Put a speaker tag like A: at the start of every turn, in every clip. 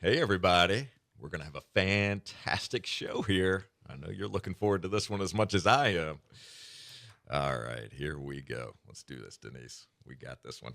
A: Hey, everybody. We're going to have a fantastic show here. I know you're looking forward to this one as much as I am. All right, here we go. Let's do this, Denise. We got this one.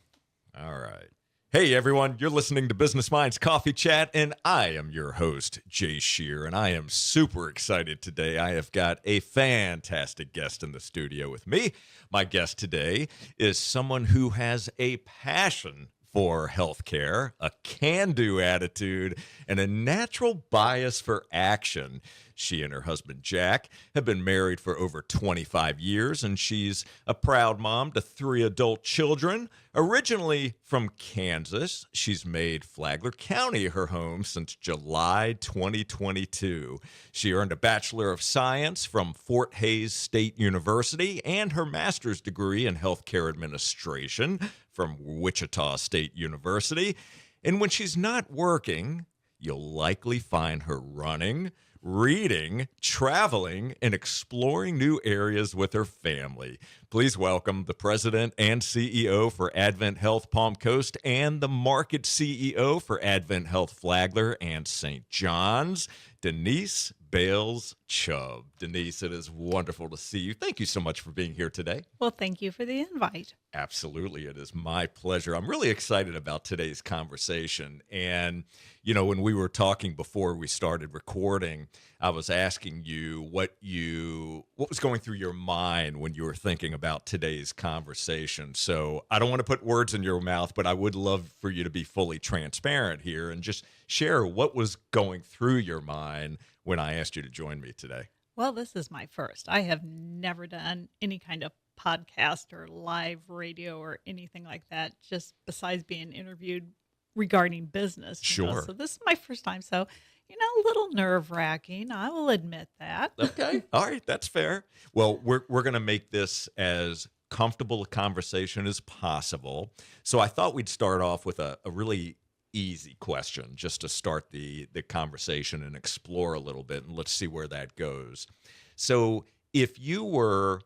A: All right. Hey, everyone. You're listening to Business Minds Coffee Chat, and I am your host, Jay Scherr, and I am super excited today. I have got a fantastic guest in the studio with me. My guest today is someone who has a passion for healthcare, a can-do attitude, and a natural bias for action. She and her husband, Jack, have been married for over 25 years, and she's a proud mom to 3 adult children. Originally from Kansas, she's made Flagler County her home since July 2022. She earned a Bachelor of Science from Fort Hays State University and her master's degree in healthcare administration from Wichita State University. And when she's not working, you'll likely find her running, reading, traveling, and exploring new areas with her family. Please welcome the president and CEO for Advent Health Palm Coast and the market CEO for Advent Health Flagler and St. John's, Denise Bales Chubb. Denise, it is wonderful to see you. Thank you so much for being here today.
B: Well, thank you for the invite.
A: Absolutely. It is my pleasure. I'm really excited about today's conversation. And, when we were talking before we started recording, I was asking you what was going through your mind when you were thinking about today's conversation. So I don't want to put words in your mouth, but I would love for you to be fully transparent here and just share what was going through your mind when I asked you to join me today.
B: Well, this is my first. I have never done any kind of podcast or live radio or anything like that, just besides being interviewed regarding business.
A: Sure.
B: So this is my first time. So, a little nerve-wracking. I will admit that.
A: Okay. All right. That's fair. Well, we're going to make this as comfortable a conversation as possible. So I thought we'd start off with a really easy question just to start the conversation and explore a little bit, and let's see where that goes. So if you were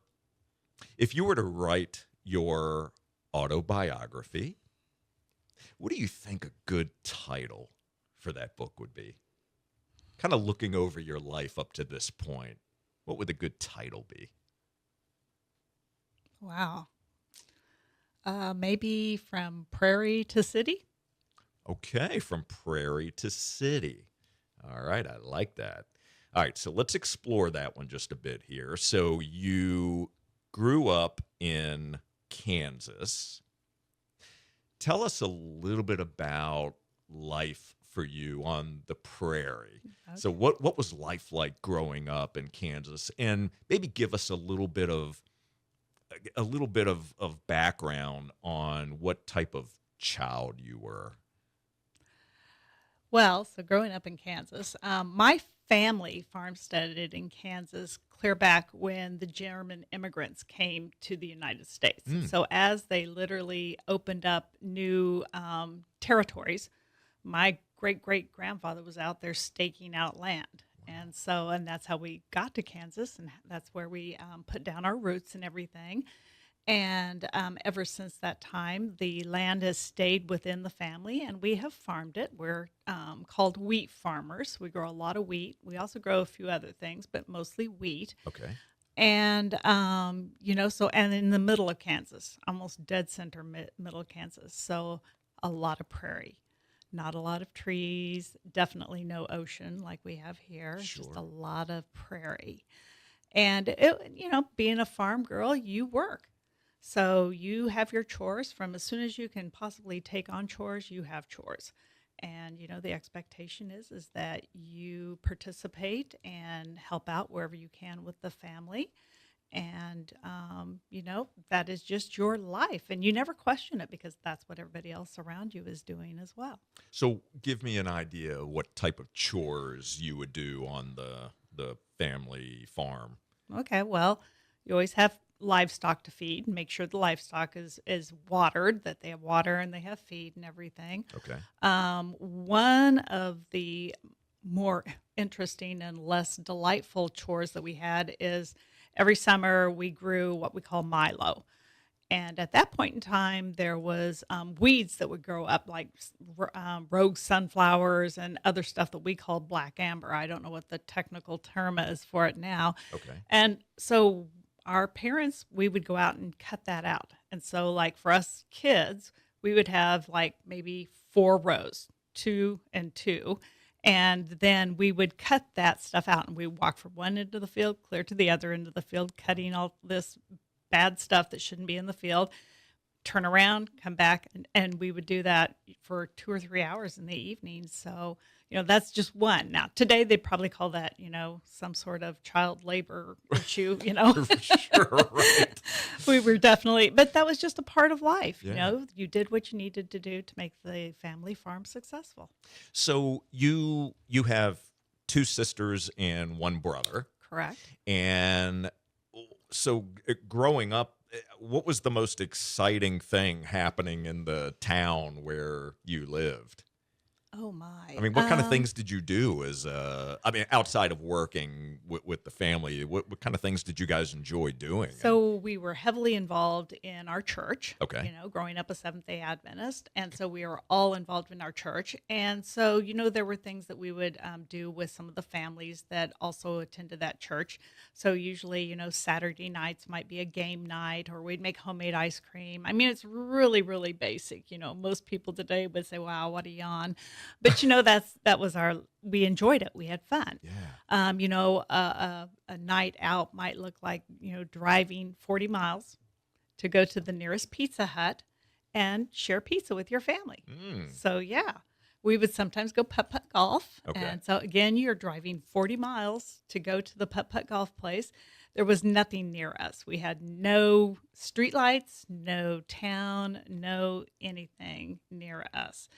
A: to write your autobiography, what do you think a good title for that book would be? Kind of looking over your life up to this point, what would a good title be?
B: Wow. Maybe From Prairie to City?
A: Okay, from prairie to city. All right, I like that. All right, so let's explore that one just a bit here. So you grew up in Kansas. Tell us a little bit about life for you on the prairie.
B: Okay.
A: So what was life like growing up in Kansas? And maybe give us a little bit of background on what type of child you were.
B: Well, so growing up in Kansas, my family farmsteaded in Kansas clear back when the German immigrants came to the United States.
A: Mm.
B: So as they literally opened up new territories, my great-great-grandfather was out there staking out land. And that's how we got to Kansas, and that's where we put down our roots and everything. And ever since that time, the land has stayed within the family, and we have farmed it. We're called wheat farmers. We grow a lot of wheat. We also grow a few other things, but mostly wheat.
A: Okay.
B: And, and in the middle of Kansas, almost dead center middle of Kansas. So a lot of prairie, not a lot of trees, definitely no ocean like we have here,
A: Sure.
B: just a lot of prairie. And, being a farm girl, you work. So you have your chores from as soon as you can possibly take on chores, you have chores. And, the expectation is that you participate and help out wherever you can with the family. And, that is just your life. And you never question it because that's what everybody else around you is doing as well.
A: So give me an idea of what type of chores you would do on the family farm.
B: Okay, well, you always have livestock to feed and make sure the livestock is watered, that they have water and they have feed and everything.
A: Okay.
B: One of the more interesting and less delightful chores that we had is every summer we grew what we call Milo. And at that point in time, there was weeds that would grow up, like rogue sunflowers and other stuff that we call black amber. I don't know what the technical term is for it now.
A: Okay.
B: And so our parents, we would go out and cut that out. And so, like for us kids, we would have like maybe 4 rows, 2 and 2. And then we would cut that stuff out and we walk from one end of the field clear to the other end of the field, cutting all this bad stuff that shouldn't be in the field, turn around, come back, and we would do that for 2 or 3 hours in the evening. So, that's just one. Now, today they'd probably call that, some sort of child labor issue,
A: For sure, right.
B: We were definitely, but that was just a part of life.
A: Yeah.
B: You did what you needed to do to make the family farm successful.
A: So you have 2 sisters and 1 brother.
B: Correct.
A: And so growing up, what was the most exciting thing happening in the town where you lived?
B: Oh my.
A: I mean, what kind of things did you do outside of working with the family, what kind of things did you guys enjoy doing?
B: So we were heavily involved in our church,
A: Okay.
B: growing up a Seventh-day Adventist. And so we were all involved in our church. And so, there were things that we would do with some of the families that also attended that church. So usually, Saturday nights might be a game night, or we'd make homemade ice cream. I mean, it's really, really basic. Most people today would say, wow, what a yawn. But, we enjoyed it. We had fun.
A: Yeah.
B: A night out might look like, driving 40 miles to go to the nearest Pizza Hut and share pizza with your family. So, yeah, we would sometimes go putt-putt golf.
A: Okay.
B: And so, again, you're driving 40 miles to go to the putt-putt golf place. There was nothing near us. We had no streetlights, no town, no anything near us.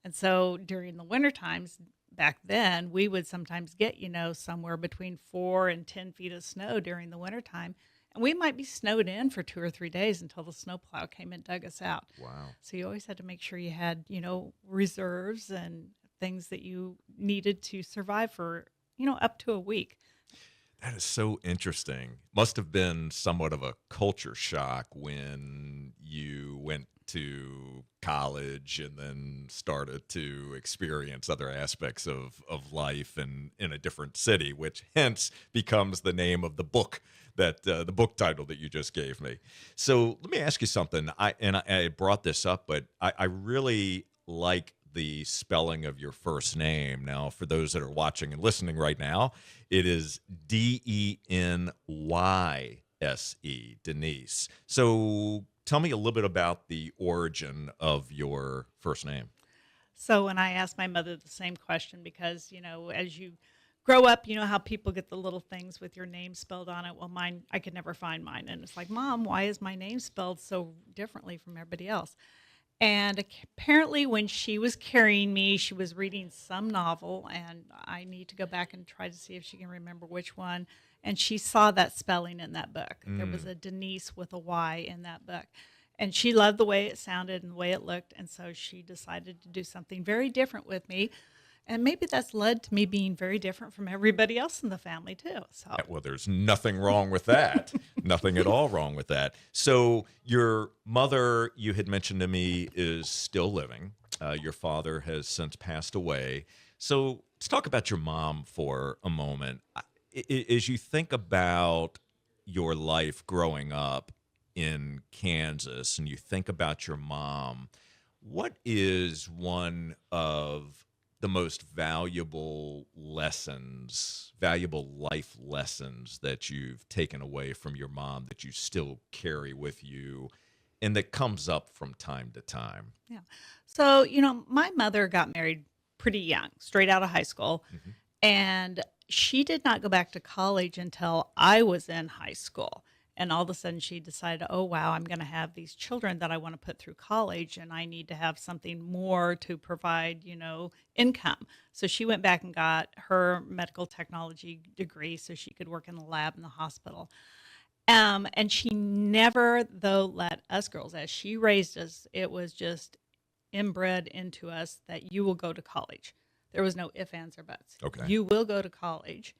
B: And so during the winter times back then, we would sometimes get, somewhere between 4 and 10 feet of snow during the wintertime. And we might be snowed in for 2 or 3 days until the snowplow came and dug us out.
A: Wow.
B: So you always had to make sure you had, reserves and things that you needed to survive for, up to a week.
A: That is so interesting. Must have been somewhat of a culture shock when you went to college and then started to experience other aspects of life in a different city, which hence becomes the name of the book that the book title that you just gave me. So let me ask you something. I brought this up, but I really like the spelling of your first name. Now, for those that are watching and listening right now, it is Denyse, Denise. So tell me a little bit about the origin of your first name.
B: So when I asked my mother the same question, because, as you grow up, how people get the little things with your name spelled on it. Well, mine, I could never find mine. And it's like, Mom, why is my name spelled so differently from everybody else? And apparently when she was carrying me, she was reading some novel, and I need to go back and try to see if she can remember which one. And she saw that spelling in that book. There was a Denise with a Y in that book. And she loved the way it sounded and the way it looked. And so she decided to do something very different with me. And maybe that's led to me being very different from everybody else in the family, too. So,
A: Well, there's nothing wrong with that. Nothing at all wrong with that. So your mother, you had mentioned to me, is still living. Your father has since passed away. So let's talk about your mom for a moment. As you think about your life growing up in Kansas and you think about your mom, what is one of the most valuable life lessons that you've taken away from your mom that you still carry with you and that comes up from time to time?
B: yeah. So, my mother got married pretty young, straight out of high school.
A: Mm-hmm.
B: And she did not go back to college until I was in high school. And all of a sudden she decided, oh, wow, I'm going to have these children that I want to put through college, and I need to have something more to provide, income. So she went back and got her medical technology degree so she could work in the lab in the hospital. And she never, though, let us girls, as she raised us, it was just inbred into us that you will go to college. There was no ifs, ands, or buts.
A: Okay.
B: You will go to college.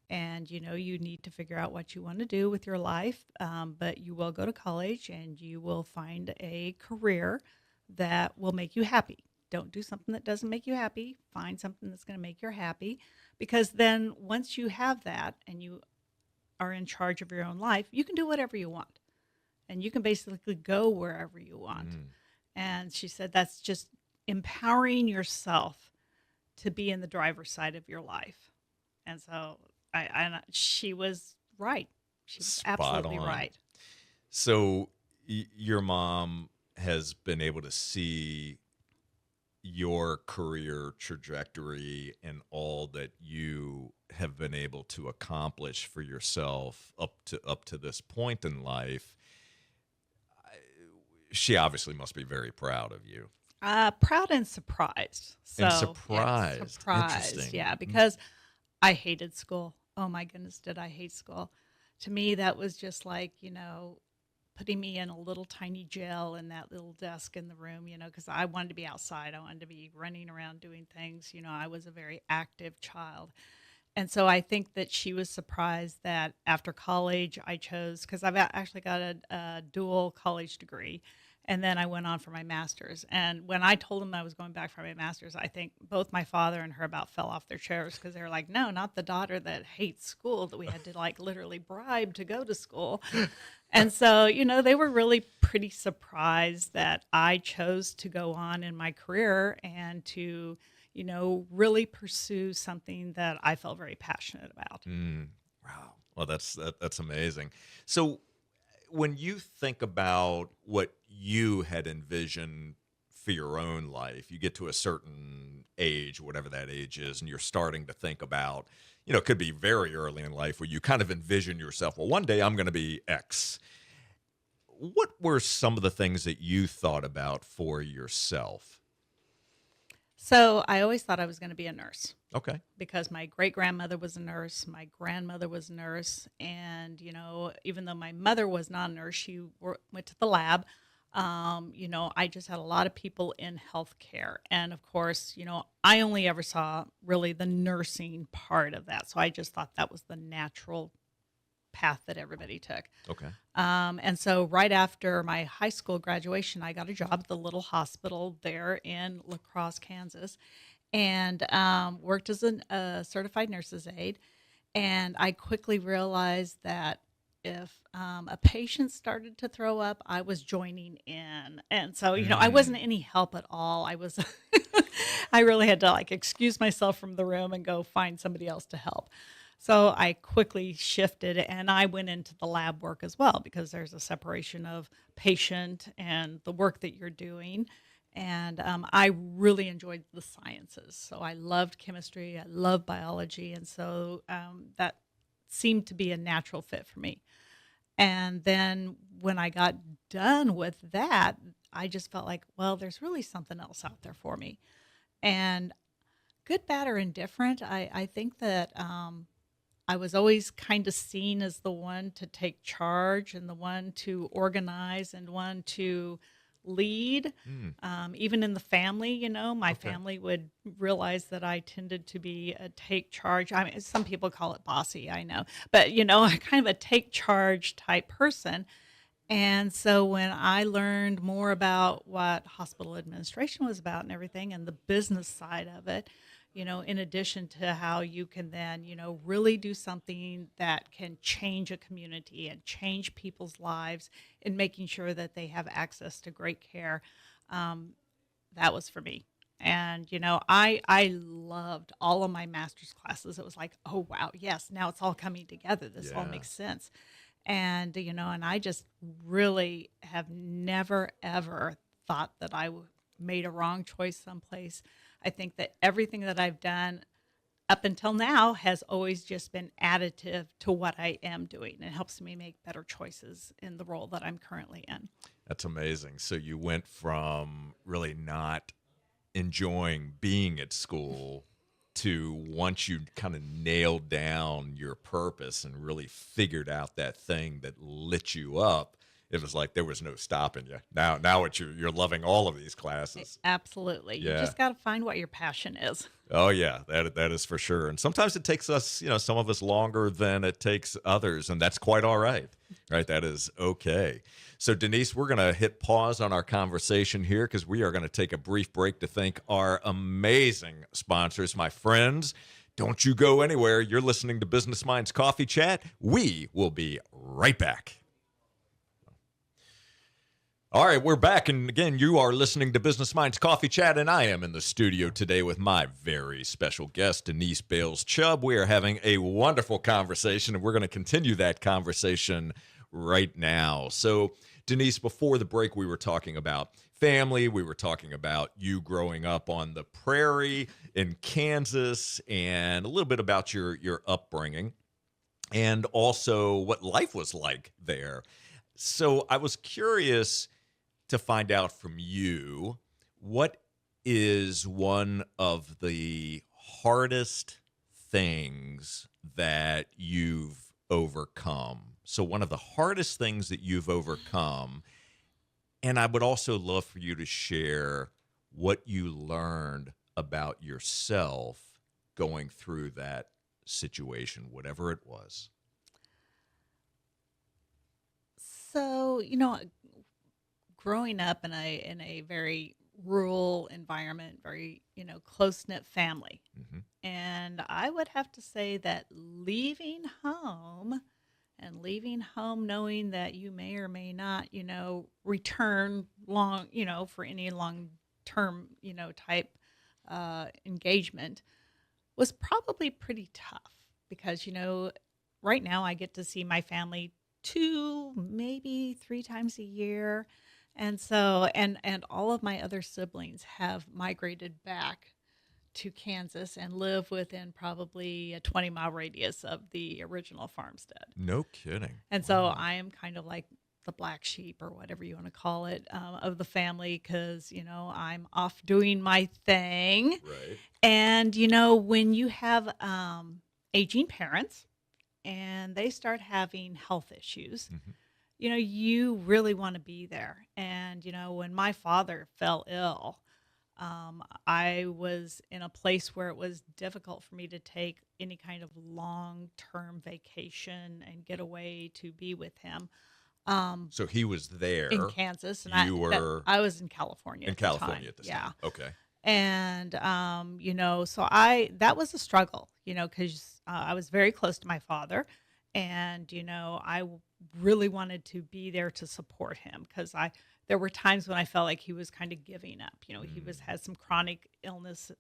B: and you need to figure out what you want to do with your life, but you will go to college and you will find a career that will make you happy. Don't do something that doesn't make you happy. Find something that's going to make you happy, because then once you have that and you are in charge of your own life, you can do whatever you want, and you can basically go wherever you want.
A: Mm.
B: And she said that's just empowering yourself to be in the driver's side of your life. And so she was right. She was
A: Spot
B: absolutely
A: on.
B: right.
A: So your mom has been able to see your career trajectory and all that you have been able to accomplish for yourself up to this point in life. She obviously must be very proud of you.
B: Proud and surprised. So,
A: And
B: yes,
A: surprised.
B: surprised.
A: Interesting.
B: Yeah, because I hated school. Oh my goodness, did I hate school? To me, that was just like, putting me in a little tiny jail in that little desk in the room, because I wanted to be outside. I wanted to be running around doing things. I was a very active child. And so I think that she was surprised that after college I chose, because I've actually got a dual college degree. And then I went on for my master's. And when I told them I was going back for my master's, I think both my father and her about fell off their chairs, because they were like, no, not the daughter that hates school that we had to like literally bribe to go to school. And so, they were really pretty surprised that I chose to go on in my career and to, really pursue something that I felt very passionate about.
A: Wow. Well, that's amazing. So when you think about what you had envisioned for your own life, you get to a certain age, whatever that age is, and you're starting to think about, it could be very early in life where you kind of envision yourself, well, one day I'm going to be X. What were some of the things that you thought about for yourself?
B: So I always thought I was going to be a nurse.
A: Okay.
B: Because my great grandmother was a nurse, my grandmother was a nurse, and even though my mother was not a nurse, she went to the lab. I just had a lot of people in healthcare, and of course, I only ever saw really the nursing part of that, so I just thought that was the natural path that everybody took.
A: Okay.
B: And so right after my high school graduation, I got a job at the little hospital there in La Crosse, Kansas, and worked as a certified nurse's aide. And I quickly realized that if a patient started to throw up, I was joining in. And so, I wasn't any help at all. I really had to like excuse myself from the room and go find somebody else to help. So I quickly shifted and I went into the lab work as well, because there's a separation of patient and the work that you're doing. And I really enjoyed the sciences. So I loved chemistry, I loved biology. And so that seemed to be a natural fit for me. And then when I got done with that, I just felt like, well, there's really something else out there for me. And good, bad, or indifferent, I think that I was always kind of seen as the one to take charge and the one to organize and one to lead. Even in the family, my family would realize that I tended to be a take charge. I mean, some people call it bossy, I know, but I'm kind of a take charge type person. And so when I learned more about what hospital administration was about and everything and the business side of it, in addition to how you can then, really do something that can change a community and change people's lives in making sure that they have access to great care, that was for me. And, I loved all of my master's classes. It was like, oh, wow, yes, now it's all coming together. This all makes sense. And, and I just really have never, ever thought that I made a wrong choice someplace. I think that everything that I've done up until now has always just been additive to what I am doing. It helps me make better choices in the role that I'm currently in.
A: That's amazing. So you went from really not enjoying being at school to, once you kind of nailed down your purpose and really figured out that thing that lit you up, it was like there was no stopping you. Now you're loving all of these classes.
B: Absolutely. You
A: Yeah.
B: just got to find what your passion is.
A: Oh yeah, that is for sure. And sometimes it takes us, some of us longer than it takes others, and that's quite all right. Right? That is okay. So Denise, we're going to hit pause on our conversation here because we are going to take a brief break to thank our amazing sponsors, my friends. Don't you go anywhere. You're listening to Business Minds Coffee Chat. We will be right back. All right, we're back. And again, you are listening to Business Minds Coffee Chat, and I am in the studio today with my very special guest, Denise Bales-Chubb. We are having a wonderful conversation, and we're going to continue that conversation right now. So, Denise, before the break, we were talking about family. We were talking about you growing up on the prairie in Kansas and a little bit about your upbringing and also what life was like there. So I was curious to find out from you, what is one of the hardest things that you've overcome? So one of the hardest things that you've overcome, and I would also love for you to share what you learned about yourself going through that situation, whatever it was.
B: So, growing up in a very rural environment, very, close-knit family.
A: Mm-hmm.
B: And I would have to say that leaving home knowing that you may or may not, return long, for any long-term, type engagement was probably pretty tough because, right now I get to see my family 2, maybe 3 times a year. And so, and all of my other siblings have migrated back to Kansas and live within probably a 20-mile radius of the original farmstead.
A: No kidding.
B: And so I am kind of like the black sheep or whatever you want to call it of the family because, I'm off doing my thing.
A: Right.
B: And, when you have aging parents and they start having health issues,
A: Mm-hmm.
B: You really want to be there. And, when my father fell ill, I was in a place where it was difficult for me to take any kind of long-term vacation and get away to be with him.
A: So he was there
B: in Kansas, and I was in California.
A: In
B: at
A: California
B: the
A: at this
B: time.
A: time. Okay.
B: And so that was a struggle, because I was very close to my father, and I really wanted to be there to support him because there were times when I felt like he was kind of giving up. He had some chronic illness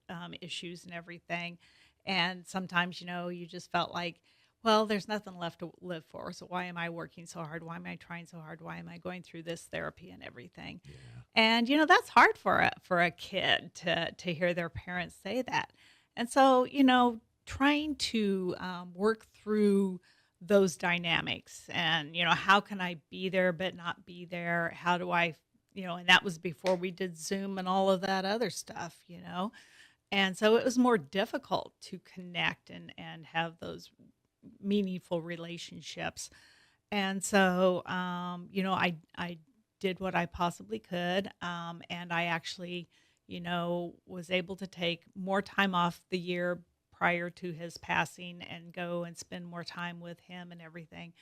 B: issues and everything, and sometimes you just felt like, well, there's nothing left to live for. So why am I working so hard? Why am I trying so hard? Why am I going through this therapy and everything?
A: Yeah.
B: And that's hard for a kid to hear their parents say that. And so trying to work through those dynamics and how can I be there but not be there? How do I and that was before we did Zoom and all of that other stuff. And so it was more difficult to connect and have those meaningful relationships. And so, I did what I possibly could. And I actually, was able to take more time off the year prior to his passing and go and spend more time with him and everything.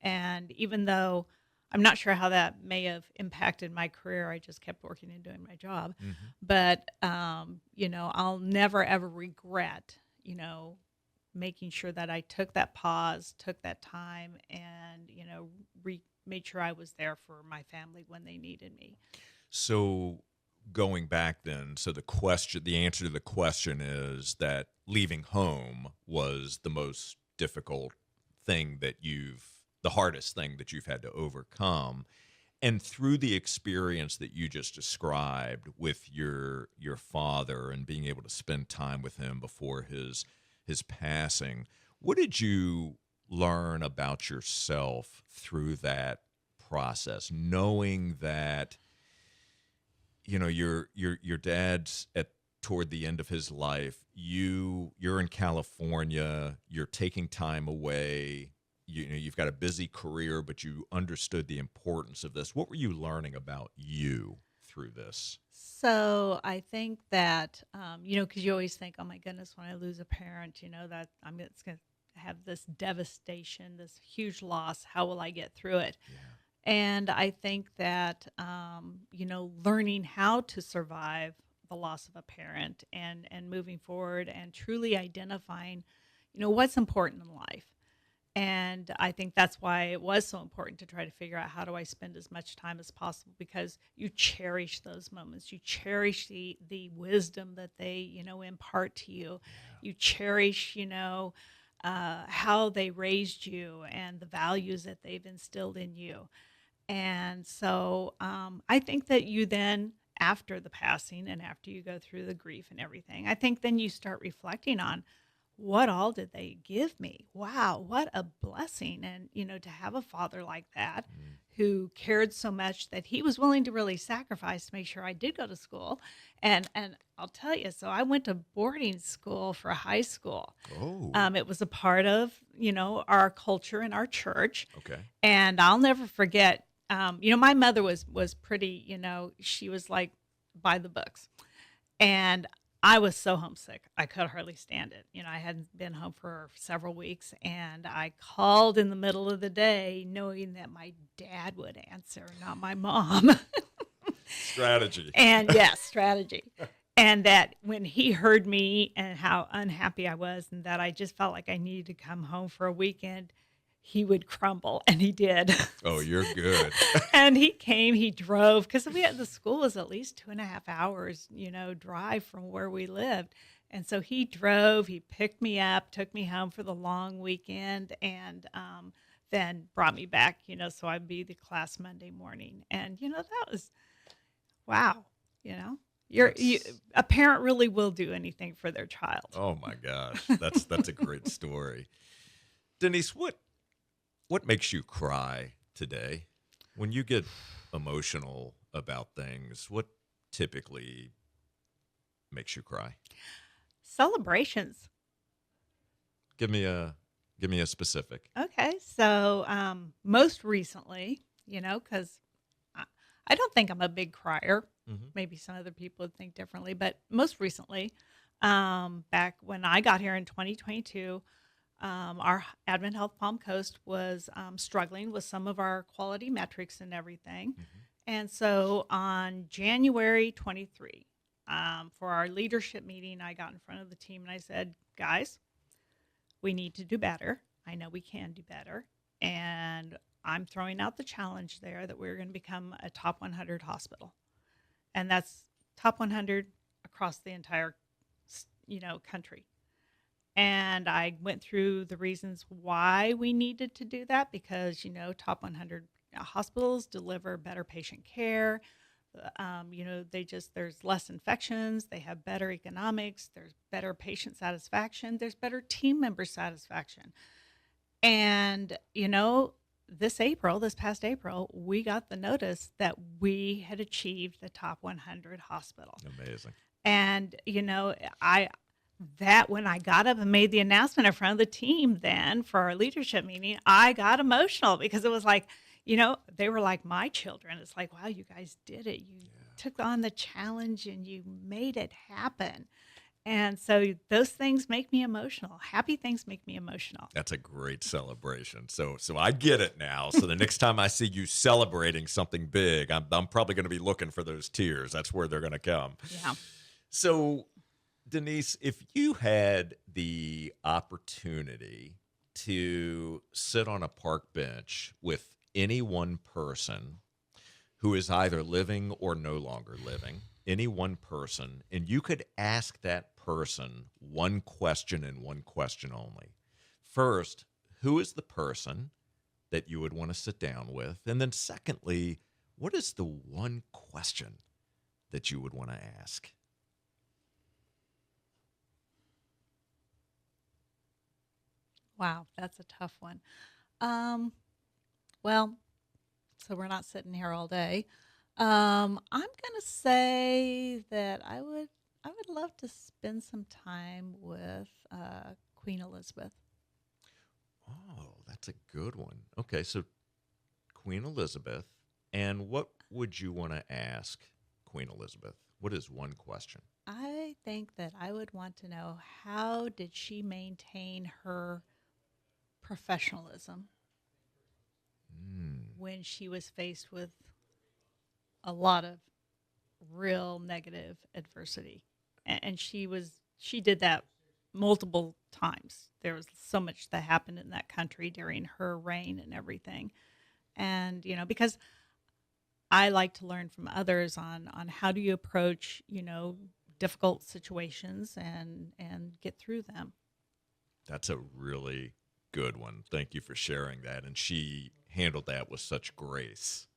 B: And even though I'm not sure how that may have impacted my career, I just kept working and doing my job.
A: Mm-hmm.
B: But, I'll never, ever regret, making sure that I took that pause, took that time, and made sure I was there for my family when they needed me.
A: So going back then, so the answer to the question is that leaving home was the most difficult thing the hardest thing that you've had to overcome. And through the experience that you just described with your father and being able to spend time with him before his passing, what did you learn about yourself through that process, knowing that your dad's toward the end of his life, you're in California, you're taking time away you've got a busy career, but you understood the importance of this. What were you learning about you through this?
B: So I think that, because you always think, oh my goodness, when I lose a parent, that it's going to have this devastation, this huge loss. How will I get through it?
A: Yeah.
B: And I think that, learning how to survive the loss of a parent and moving forward and truly identifying, what's important in life. And I think that's why it was so important to try to figure out how do I spend as much time as possible, because you cherish those moments. You cherish the wisdom that they, impart to you. You cherish, how they raised you and the values that they've instilled in you. And so I think that you then, after the passing and after you go through the grief and everything, I think then you start reflecting on what all did they give me? Wow, what a blessing. And, to have a father like that who cared so much that he was willing to really sacrifice to make sure I did go to school. And I'll tell you, so I went to boarding school for high school.
A: Oh,
B: It was a part of, our culture in our church.
A: okay.
B: And I'll never forget, my mother was pretty, she was like by the books. And I was so homesick. I could hardly stand it. I hadn't been home for several weeks, and I called in the middle of the day knowing that my dad would answer, not my mom.
A: Strategy.
B: And yes, strategy. And that when he heard me and how unhappy I was and that I just felt like I needed to come home for a weekend, he would crumble, and he did.
A: Oh, you're good.
B: And he came, he drove, because the school was at least 2.5 hours, drive from where we lived. And so he drove, he picked me up, took me home for the long weekend, and then brought me back, so I'd be the class Monday morning. And, that was, wow, a parent really will do anything for their child.
A: Oh my gosh, that's a great story. Denise, what makes you cry today? When you get emotional about things, what typically makes you cry?
B: Celebrations.
A: Give me a specific.
B: Okay, so most recently, because I don't think I'm a big crier.
A: Mm-hmm.
B: Maybe some other people would think differently, but most recently, back when I got here in 2022, our Advent Health Palm Coast was struggling with some of our quality metrics and everything.
A: Mm-hmm.
B: And so on January 23, for our leadership meeting, I got in front of the team and I said, guys, we need to do better. I know we can do better. And I'm throwing out the challenge there that we're going to become a top 100 hospital. And that's top 100 across the entire, country. And I went through the reasons why we needed to do that because, top 100 hospitals deliver better patient care. There's less infections. They have better economics. There's better patient satisfaction. There's better team member satisfaction. And, this past April, we got the notice that we had achieved the top 100 hospital.
A: Amazing.
B: And, when I got up and made the announcement in front of the team then for our leadership meeting, I got emotional because it was like, they were like my children. It's like, wow, you guys did it. You took on the challenge and you made it happen. And so those things make me emotional. Happy things make me emotional.
A: That's a great celebration. So I get it now. So the next time I see you celebrating something big, I'm probably going to be looking for those tears. That's where they're going to come.
B: Yeah.
A: So Denise, if you had the opportunity to sit on a park bench with any one person who is either living or no longer living, any one person, and you could ask that person one question and one question only. First, who is the person that you would want to sit down with? And then secondly, what is the one question that you would want to ask?
B: Wow, that's a tough one. Well, so we're not sitting here all day. I'm gonna say that I would love to spend some time with Queen Elizabeth.
A: Oh, that's a good one. Okay, so Queen Elizabeth. And what would you want to ask Queen Elizabeth? What is one question?
B: I think that I would want to know, how did she maintain her professionalism
A: Mm,
B: when she was faced with a lot of real negative adversity? And she did that multiple times. There was so much that happened in that country during her reign and everything. And because I like to learn from others on how do you approach, difficult situations and get through them.
A: that's a really good one. Thank you for sharing that. And she handled that with such grace.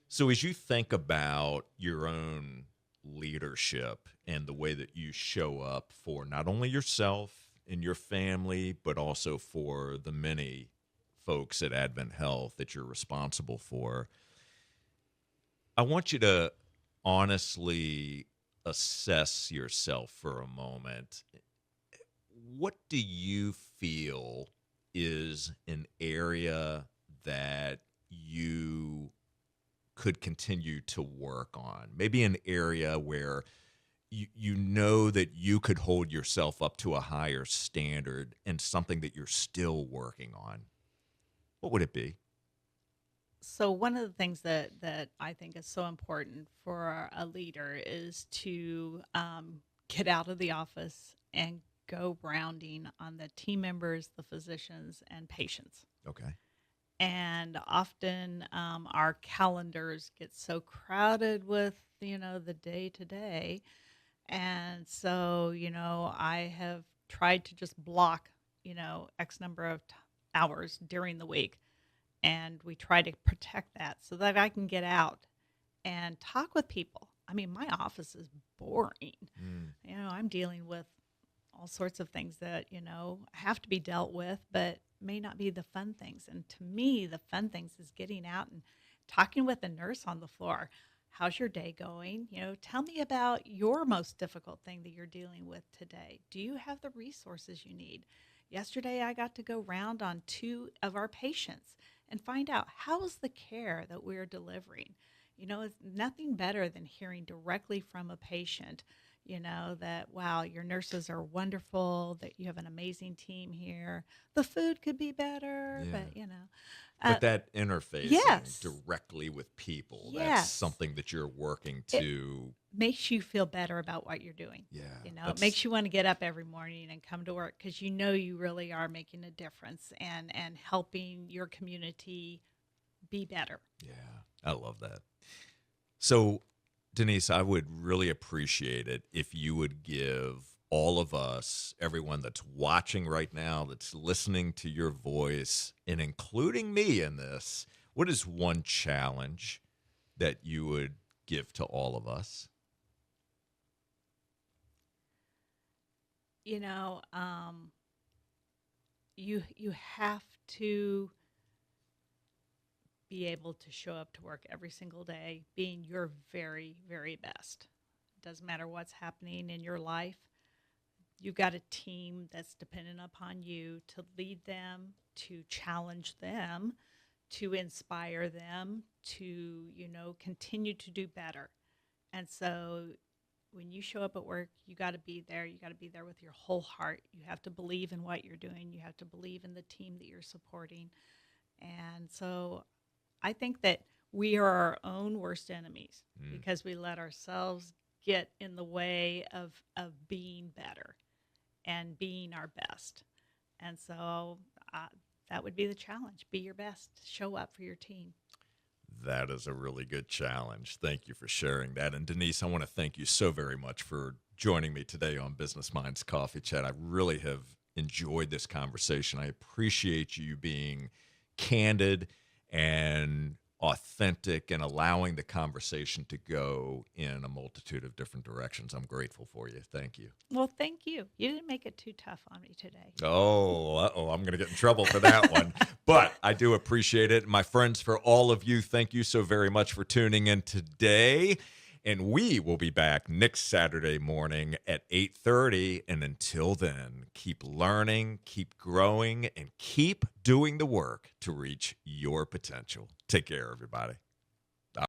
A: So, as you think about your own leadership and the way that you show up for not only yourself and your family, but also for the many folks at Advent Health that you're responsible for, I want you to honestly assess yourself for a moment. What do you feel is an area that you could continue to work on? Maybe an area where you know that you could hold yourself up to a higher standard and something that you're still working on. What would it be?
B: So one of the things that I think is so important for a leader is to get out of the office and go rounding on the team members, the physicians, and patients.
A: Okay.
B: And often our calendars get so crowded with the day to day, and so I have tried to just block x number of hours during the week, and we try to protect that so that I can get out and talk with people. I mean, my office is boring.
A: Mm,
B: I'm dealing with all sorts of things that have to be dealt with, but may not be the fun things. And to me, the fun things is getting out and talking with a nurse on the floor. How's your day going? Tell me about your most difficult thing that you're dealing with today. Do you have the resources you need? Yesterday, I got to go round on two of our patients and find out, how is the care that we're delivering. It's nothing better than hearing directly from a patient, that, wow, your nurses are wonderful, that you have an amazing team here. The food could be better,
A: yeah.
B: but,
A: But that interfacing
B: yes,
A: directly with people, that's
B: yes,
A: something that you're working
B: it
A: to.
B: makes you feel better about what you're doing.
A: Yeah,
B: It makes you want to get up every morning and come to work because you really are making a difference and helping your community be better.
A: yeah, I love that. So, Denise, I would really appreciate it if you would give all of us, everyone that's watching right now, that's listening to your voice, and including me in this, what is one challenge that you would give to all of us?
B: You know, you have to be able to show up to work every single day being your very, very best. Doesn't matter what's happening in your life. You've got a team that's dependent upon you to lead them, to challenge them, to inspire them, to, continue to do better. And so when you show up at work, you got to be there. You got to be there with your whole heart. You have to believe in what you're doing. You have to believe in the team that you're supporting. And so I think that we are our own worst enemies
A: Mm,
B: because we let ourselves get in the way of being better and being our best. And so that would be the challenge. Be your best. Show up for your team.
A: that is a really good challenge. Thank you for sharing that. And Denise, I want to thank you so very much for joining me today on Business Minds Coffee Chat. I really have enjoyed this conversation. I appreciate you being candid and authentic and allowing the conversation to go in a multitude of different directions. I'm grateful for you. Thank you.
B: Well, thank you. You didn't make it too tough on me today.
A: Oh, uh-oh, I'm going to get in trouble for that one. But I do appreciate it. My friends, for all of you, thank you so very much for tuning in today. And we will be back next Saturday morning at 8:30. And until then, keep learning, keep growing, and keep doing the work to reach your potential. Take care, everybody.